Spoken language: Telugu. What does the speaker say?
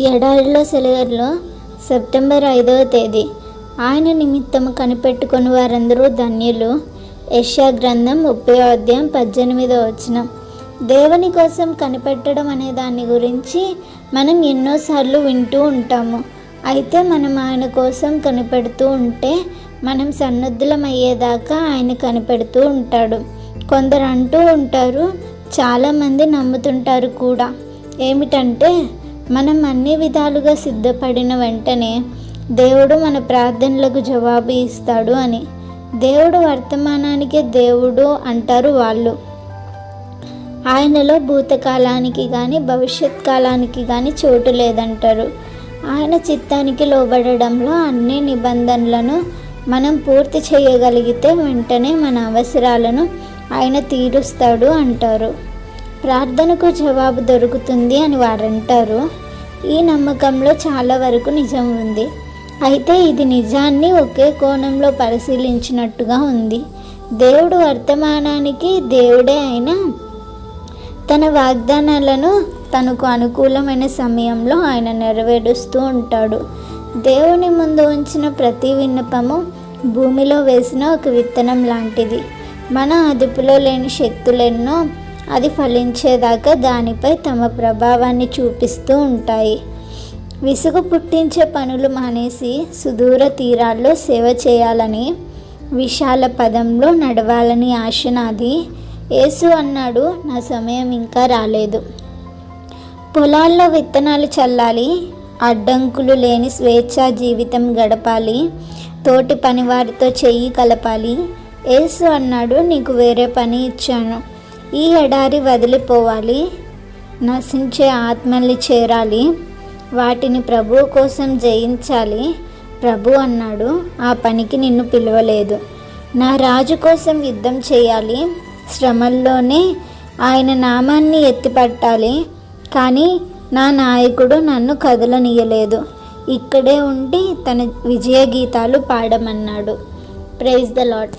ఎడారిలో సెలవుల్లో సెప్టెంబర్ 5వ తేదీ. ఆయన నిమిత్తము కనిపెట్టుకుని వారందరూ ధన్యులు. యెషయా గ్రంథం 30వ అధ్యాయం 18వ వచనం. దేవుని కోసం కనిపెట్టడం అనే దాని గురించి మనం ఎన్నోసార్లు వింటూ ఉంటాము. అయితే మనం ఆయన కోసం కనిపెడుతూ ఉంటే మనం సన్నద్ధులమయ్యేదాకా ఆయన కనిపెడుతూ ఉంటాడు. కొందరు అంటూ ఉంటారు, చాలామంది నమ్ముతుంటారు కూడా, ఏమిటంటే మనం అన్ని విధాలుగా సిద్ధపడిన వెంటనే దేవుడు మన ప్రార్థనలకు జవాబు ఇస్తాడు అని. దేవుడు వర్తమానానికే దేవుడు అంటారు వాళ్ళు. ఆయనలో భూతకాలానికి కానీ భవిష్యత్ కాలానికి కానీ చోటు లేదంటారు. ఆయన చిత్తానికి లోబడడంలో అన్ని నిబంధనలను మనం పూర్తి చేయగలిగితే వెంటనే మన అవసరాలను ఆయన తీరుస్తాడు అంటారు. ప్రార్థనకు జవాబు దొరుకుతుంది అని వారంటారు. ఈ నమ్మకంలో చాలా వరకు నిజం ఉంది. అయితే ఇది నిజాన్ని ఒకే కోణంలో పరిశీలించినట్టుగా ఉంది. దేవుడు వర్తమానానికి దేవుడే అయినా తన వాగ్దానాలను తనకు అనుకూలమైన సమయంలో ఆయన నెరవేరుస్తూ ఉంటాడు. దేవుని ముందు ఉంచిన ప్రతి విన్నపము భూమిలో వేసిన ఒక విత్తనం లాంటిది. మన అదుపులో లేని శక్తులెన్నో అది ఫలించేదాకా దానిపై తమ ప్రభావాన్ని చూపిస్తూ ఉంటాయి. విసుగు పుట్టించే పనులు మానేసి సుదూర తీరాల్లో సేవ చేయాలని, విశాల పదంలో నడవాలని ఆశ నాది. యేసు అన్నాడు, నా సమయం ఇంకా రాలేదు. పొలాల్లో విత్తనాలు చల్లాలి, అడ్డంకులు లేని స్వేచ్ఛా జీవితం గడపాలి, తోటి పనివారితో చెయ్యి కలపాలి. యేసు అన్నాడు, నీకు వేరే పని ఇచ్చాను. ఈ ఎడారి వదిలిపోవాలి, నశించే ఆత్మల్ని చేరాలి, వాటిని ప్రభువు కోసం జయించాలి. ప్రభు అన్నాడు, ఆ పనికి నిన్ను పిలవలేదు. నా రాజు కోసం యుద్ధం చేయాలి, శ్రమల్లోనే ఆయన నామాన్ని ఎత్తిపట్టాలి. కానీ నా నాయకుడు నన్ను కదలనీయలేదు, ఇక్కడే ఉండి తన విజయ గీతాలు పాడమన్నాడు. Praise the lord.